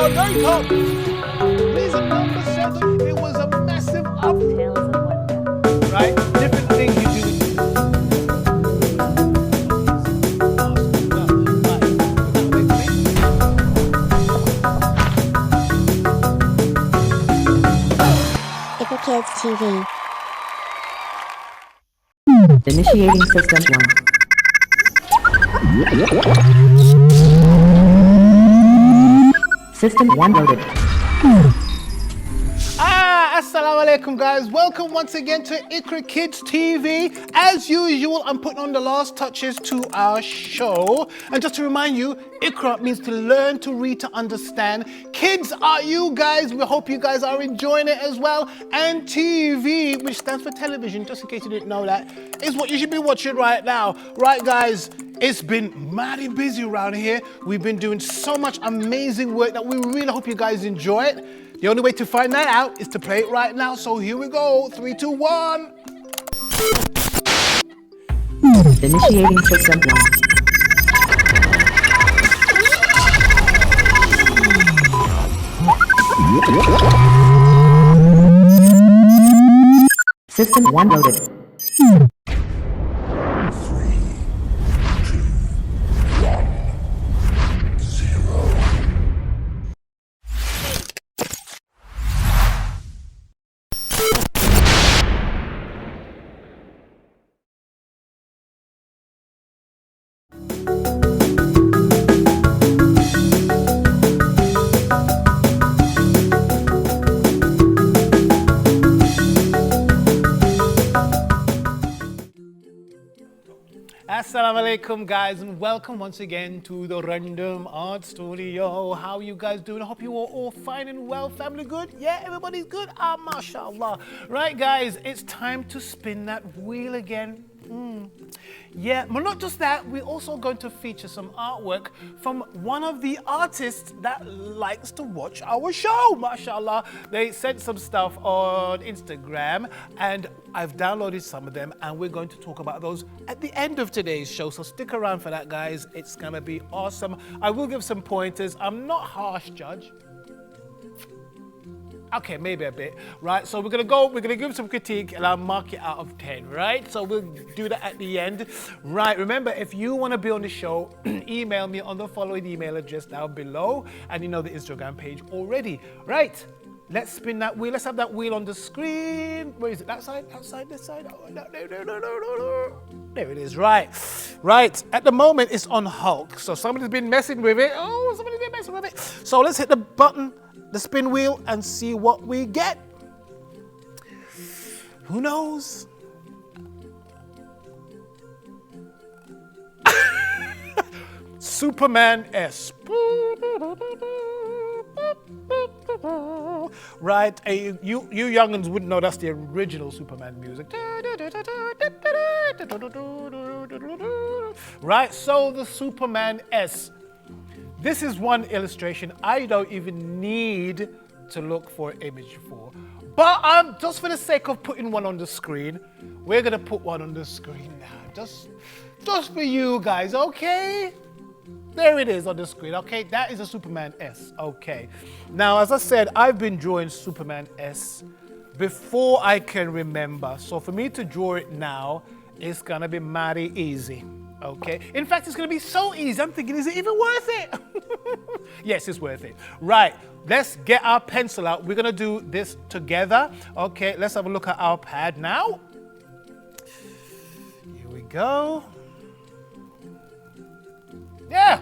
Oh, there you go. Please number 7. It was a massive up. Tales of wonder. Right? Different things you do. Iqra Kids TV. Initiating system 1. System 1 loaded. Assalamu alaikum guys, welcome once again to Iqra Kids TV. As usual, I'm putting on the last touches to our show. And just to remind you, Iqra means to learn, to read, to understand. Kids are you guys, we hope you guys are enjoying it as well. And TV, which stands for television, just in case you didn't know that, is what you should be watching right now. Right guys, it's been mighty busy around here. We've been doing so much amazing work that we really hope you guys enjoy it. The only way to find that out is to play it right now. So here we go. 3, 2, 1. Initiating system 1. System 1 loaded. Assalamu alaikum guys, and welcome once again to the Random Art Studio. How you guys doing? I hope you are all fine and well. Family good? Yeah, everybody's good? Ah, mashallah. Right guys, it's time to spin that wheel again. Yeah, but not just that, we're also going to feature some artwork from one of the artists that likes to watch our show, mashallah. They sent some stuff on Instagram and I've downloaded some of them and we're going to talk about those at the end of today's show. So stick around for that guys, it's gonna be awesome. I will give some pointers, I'm not harsh judge. Okay, maybe a bit, right? So we're gonna give some critique and I'll mark it out of 10, right? So we'll do that at the end. Right, remember, if you wanna be on the show, email me on the following email address down below, and you know the Instagram page already. Right, let's spin that wheel. Let's have that wheel on the screen. Where is it? That side, outside, this side? Oh, no. There it is, right. Right, at the moment it's on Hulk. So somebody's been messing with it. Oh, somebody's been messing with it. So let's hit the button, the spin wheel, and see what we get. Who knows? Superman S. Right, you young'uns wouldn't know that's the original Superman music. Right, so the Superman S. This is one illustration I don't even need to look for an image for. But just for the sake of putting one on the screen, we're gonna put one on the screen now. Just for you guys, okay? There it is on the screen, okay? That is a Superman S, okay. Now, as I said, I've been drawing Superman S before I can remember. So for me to draw it now, it's gonna be mighty easy. Okay, in fact, it's gonna be so easy, I'm thinking, is it even worth it? Yes, it's worth it. Right, let's get our pencil out. We're gonna do this together. Okay, let's have a look at our pad now. Here we go. Yeah,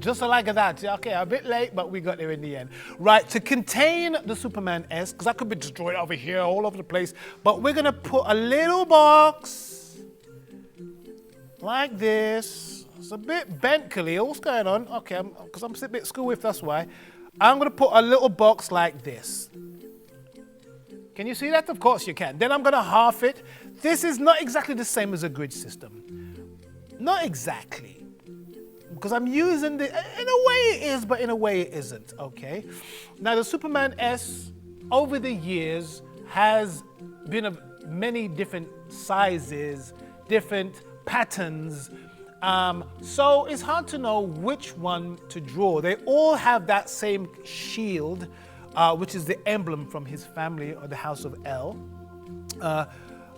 just like that. Okay, a bit late, but we got there in the end. Right, to contain the Superman S, because I could be destroyed over here, all over the place, but we're gonna put a little box like this. It's a bit bent, Khaleel. What's going on? Okay, because I'm a bit school with, that's why. I'm going to put a little box like this. Can you see that? Of course you can. Then I'm going to half it. This is not exactly the same as a grid system. Not exactly. Because I'm using the, in a way it is, but in a way it isn't, okay? Now the Superman S, over the years, has been of many different sizes, different patterns, So it's hard to know which one to draw. They all have that same shield, which is the emblem from his family or the House of El.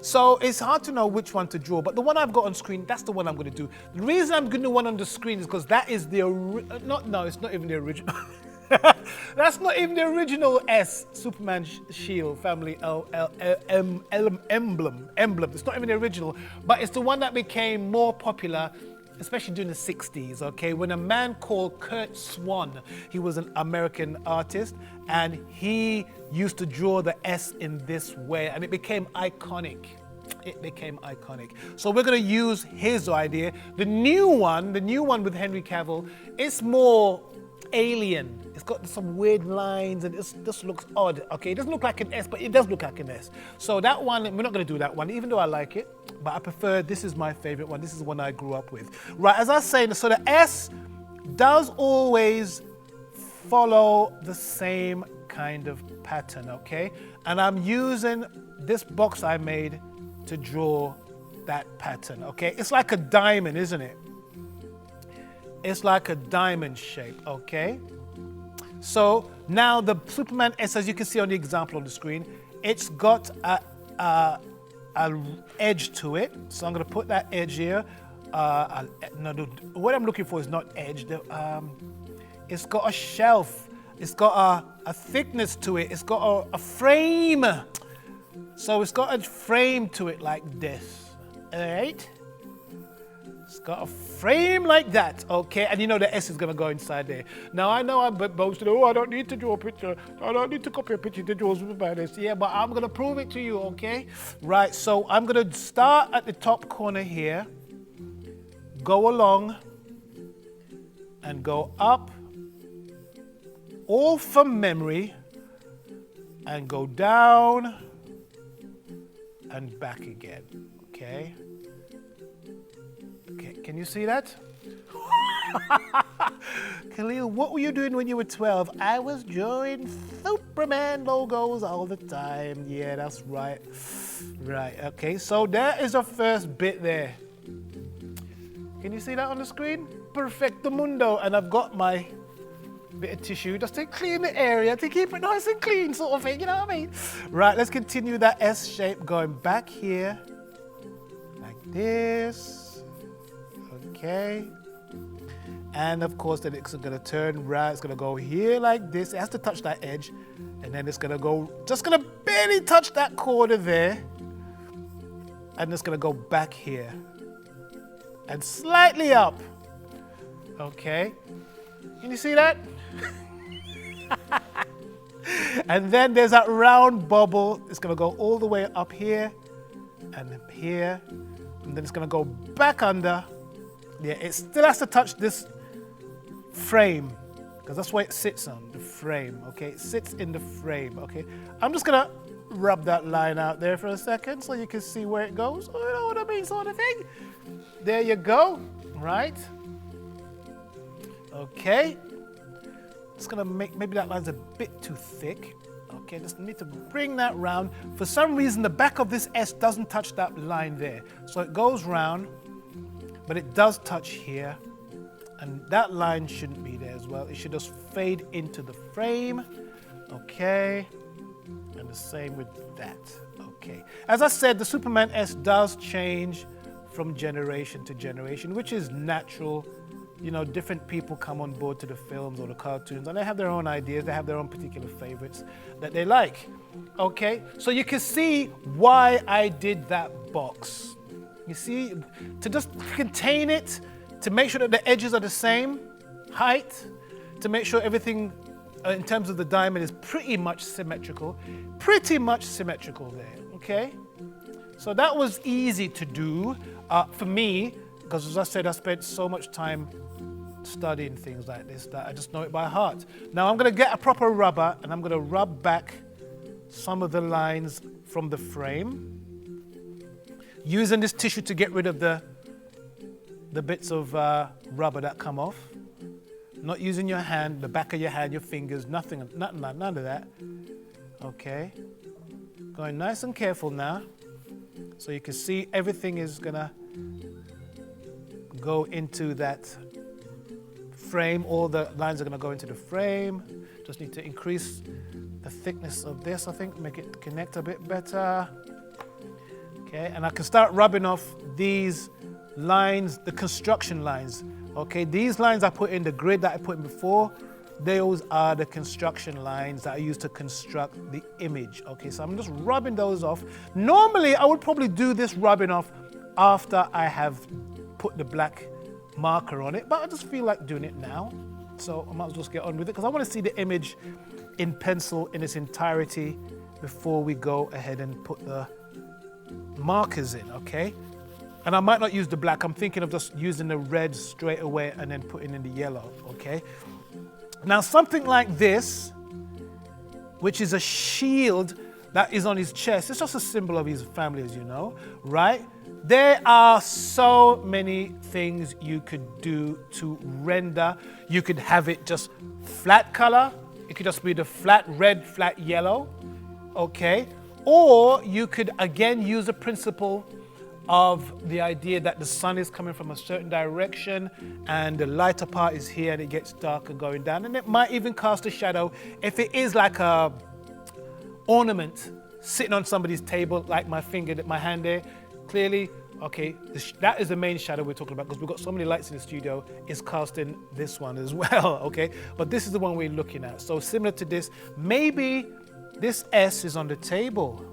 So it's hard to know which one to draw, but the one I've got on screen, that's the one I'm going to do. The reason I'm going to do one on the screen is because that is the it's not even the original. That's not even the original S Superman shield family emblem. It's not even the original, but it's the one that became more popular, especially during the 60s, okay? When a man called Kurt Swan, he was an American artist, and he used to draw the S in this way, and it became iconic. So we're gonna use his idea. The new one with Henry Cavill, it's more alien. It's got some weird lines and it just looks odd, okay? It doesn't look like an S, but it does look like an S. So that one, we're not gonna do that one, even though I like it, but I prefer, this is my favorite one. This is the one I grew up with. Right, as I was saying, so the S does always follow the same kind of pattern, okay? And I'm using this box I made to draw that pattern, okay? It's like a diamond, isn't it? It's like a diamond shape, okay? So now the Superman S, as you can see on the example on the screen, it's got a edge to it. So I'm gonna put that edge here. What I'm looking for is not edge. It's got a shelf. It's got a thickness to it. It's got a frame. So it's got a frame to it like this, all right? It's got a frame like that, okay? And you know the S is gonna go inside there. Now I know I'm boasting, I don't need to draw a picture. I don't need to copy a picture to draw Superman S. Yeah, but I'm gonna prove it to you, okay? Right, so I'm gonna start at the top corner here, go along, and go up, all from memory, and go down, and back again, okay? Okay, can you see that? Khaleel, what were you doing when you were 12? I was drawing Superman logos all the time. Yeah, that's right. Right, okay, so there is the first bit there. Can you see that on the screen? Perfecto mundo. And I've got my bit of tissue just to clean the area, to keep it nice and clean, sort of thing, you know what I mean? Right, let's continue that S shape going back here, like this, okay? And of course, then it's gonna turn right, it's gonna go here like this, it has to touch that edge, and then it's gonna go, just gonna barely touch that corner there, and it's gonna go back here, and slightly up, okay? Can you see that? And then there's that round bubble. It's gonna go all the way up here and here, and then it's gonna go back under. Yeah, it still has to touch this frame because that's where it sits on, the frame, okay? It sits in the frame, okay? I'm just gonna rub that line out there for a second so you can see where it goes. Oh, you know what I mean, sort of thing. There you go, right? Okay. Just gonna make, maybe that line's a bit too thick. Okay, just need to bring that round. For some reason, the back of this S doesn't touch that line there. So it goes round, but it does touch here. And that line shouldn't be there as well. It should just fade into the frame. Okay, and the same with that. Okay, as I said, the Superman S does change from generation to generation, which is natural. You know, different people come on board to the films or the cartoons, and they have their own ideas, they have their own particular favorites that they like. Okay, so you can see why I did that box. You see, to just contain it, to make sure that the edges are the same height, to make sure everything in terms of the diamond is pretty much symmetrical there, okay? So that was easy to do for me, because as I said, I spent so much time studying things like this that I just know it by heart. Now I'm gonna get a proper rubber and I'm gonna rub back some of the lines from the frame, using this tissue to get rid of the bits of rubber that come off. Not using your hand, the back of your hand, your fingers, none of that. Okay, going nice and careful now, so you can see everything is gonna go into that frame. All the lines are going to go into the frame. Just need to increase the thickness of this, I think, make it connect a bit better. Okay, and I can start rubbing off these lines, the construction lines. Okay, these lines I put in the grid that I put in before, those are the construction lines that I use to construct the image. Okay, so I'm just rubbing those off. Normally, I would probably do this rubbing off after I have put the black marker on it, but I just feel like doing it now. So I might as well just get on with it because I want to see the image in pencil in its entirety before we go ahead and put the markers in, okay? And I might not use the black. I'm thinking of just using the red straight away and then putting in the yellow, okay? Now something like this, which is a shield that is on his chest, it's just a symbol of his family, as you know, right? There are so many things you could do to render. You could have it just flat color. It could just be the flat red, flat yellow, okay? Or you could again use the principle of the idea that the sun is coming from a certain direction and the lighter part is here and it gets darker going down, and it might even cast a shadow if it is like a ornament sitting on somebody's table, like my finger, my hand there. Clearly, okay, that is the main shadow we're talking about because we've got so many lights in the studio, it's casting this one as well, okay? But this is the one we're looking at. So similar to this, maybe this S is on the table.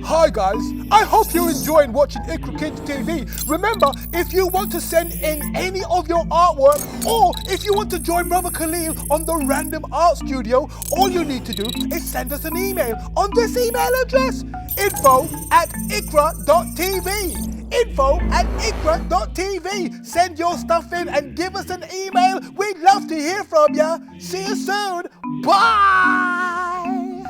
Hi guys, I hope you're enjoying watching Iqra Kids TV. Remember, if you want to send in any of your artwork or if you want to join Brother Khaleel on the Random Art Studio, all you need to do is send us an email on this email address, info@iqra.tv. info@iqra.tv. Send your stuff in and give us an email. We'd love to hear from you. See you soon. Bye.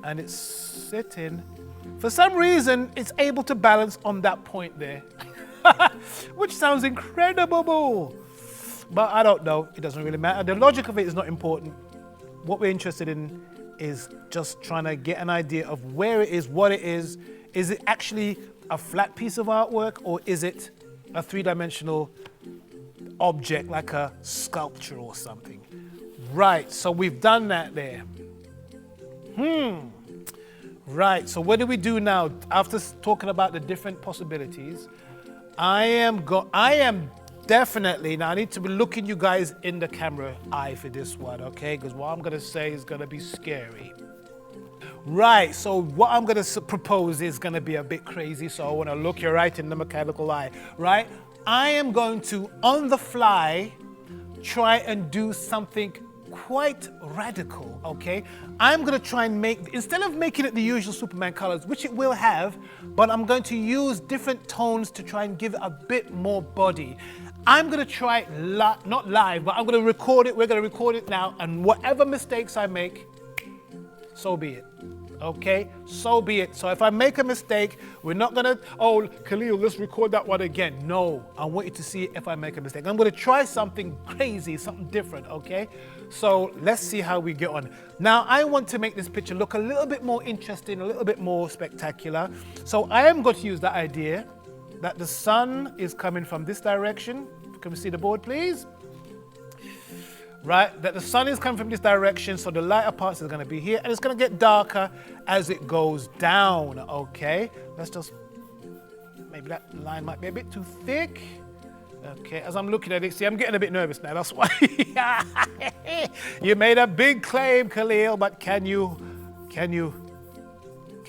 And it's sitting. For some reason, it's able to balance on that point there, which sounds incredible. But I don't know, it doesn't really matter. The logic of it is not important. What we're interested in is just trying to get an idea of where it is, what it is. Is it actually a flat piece of artwork or is it a three-dimensional object like a sculpture or something? Right, so we've done that there. Right, so what do we do now? After talking about the different possibilities, I am definitely, now I need to be looking you guys in the camera eye for this one, okay? Because what I'm gonna say is gonna be scary. Right, so what I'm gonna propose is gonna be a bit crazy, so I wanna look you right in the mechanical eye, right? I am going to, on the fly, try and do something quite radical, okay? I'm gonna try and instead of making it the usual Superman colors, which it will have, but I'm going to use different tones to try and give it a bit more body. I'm gonna try it, not live, but I'm gonna record it, we're gonna record it now, and whatever mistakes I make, so be it. Okay, so be it. So if I make a mistake, we're not gonna, oh, Khaleel, let's record that one again. No, I want you to see if I make a mistake. I'm gonna try something crazy, something different, okay? So let's see how we get on. Now, I want to make this picture look a little bit more interesting, a little bit more spectacular. So I am going to use that idea that the sun is coming from this direction. Can we see the board, please? Right, that the sun is coming from this direction, so the lighter parts are gonna be here, and it's gonna get darker as it goes down, okay? Let's just, maybe that line might be a bit too thick. Okay, as I'm looking at it, see, I'm getting a bit nervous now, that's why. You made a big claim, Khaleel, but can you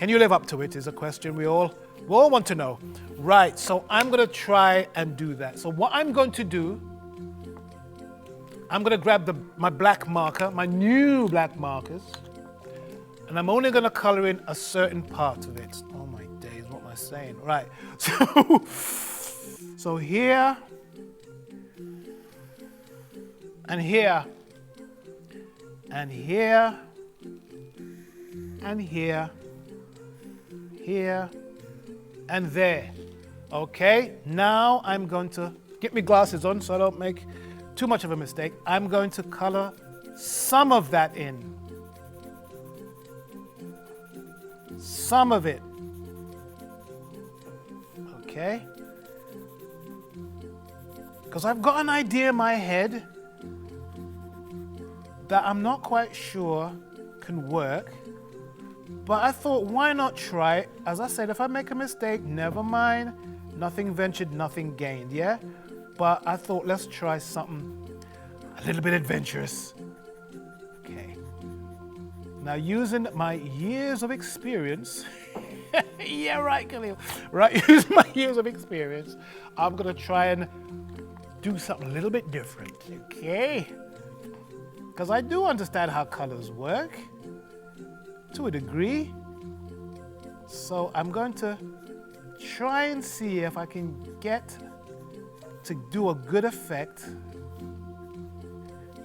live up to it is a question we all want to know. Right, so I'm gonna try and do that. So what I'm going to do, I'm gonna grab my black marker, my new black markers, and I'm only gonna color in a certain part of it. Oh my days, what am I saying? Right, so here and here, and here, and here, here, and there. Okay, now I'm going to get my glasses on so I don't make too much of a mistake. I'm going to color some of that in. Some of it. Okay? Because I've got an idea in my head that I'm not quite sure can work. But I thought, why not try it? As I said, if I make a mistake, never mind. Nothing ventured, nothing gained, yeah? But I thought, let's try something a little bit adventurous. Okay. Now, using my years of experience, yeah, right, Khaleel. Right, using my years of experience, I'm gonna try and do something a little bit different, okay? Because I do understand how colors work, to a degree. So I'm going to try and see if I can get to do a good effect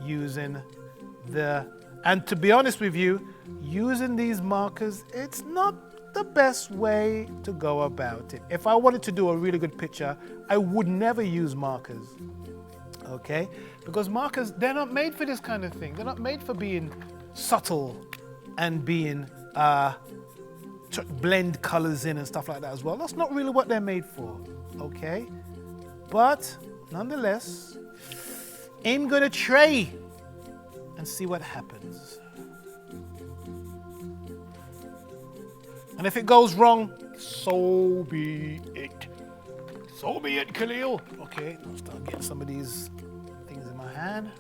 using and to be honest with you, using these markers, it's not the best way to go about it. If I wanted to do a really good picture, I would never use markers, okay? Because markers, they're not made for this kind of thing. They're not made for being subtle and being, blend colors in and stuff like that as well. That's not really what they're made for, okay? But nonetheless, I'm gonna try and see what happens. And if it goes wrong, so be it. So be it, Khaleel. Okay, I'll start getting some of these things in my hand.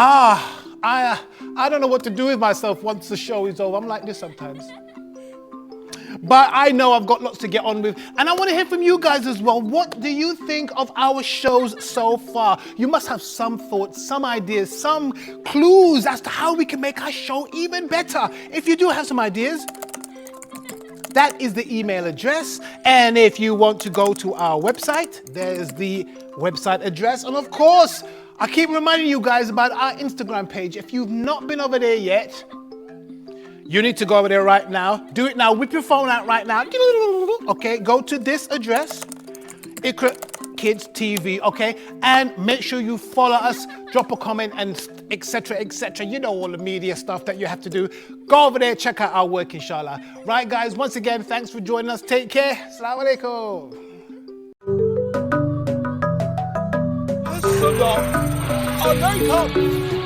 I don't know what to do with myself once the show is over. I'm like this sometimes. But I know I've got lots to get on with. And I want to hear from you guys as well. What do you think of our shows so far? You must have some thoughts, some ideas, some clues as to how we can make our show even better. If you do have some ideas, that is the email address. And if you want to go to our website, there's the website address. And of course, I keep reminding you guys about our Instagram page. If you've not been over there yet, you need to go over there right now. Do it now. Whip your phone out right now. Okay, go to this address, Iqra Kids TV, okay? And make sure you follow us, drop a comment, and etc., etc. You know all the media stuff that you have to do. Go over there, check out our work, inshallah. Right, guys, once again, thanks for joining us. Take care. Assalamu alaikum. Assalamu alaikum.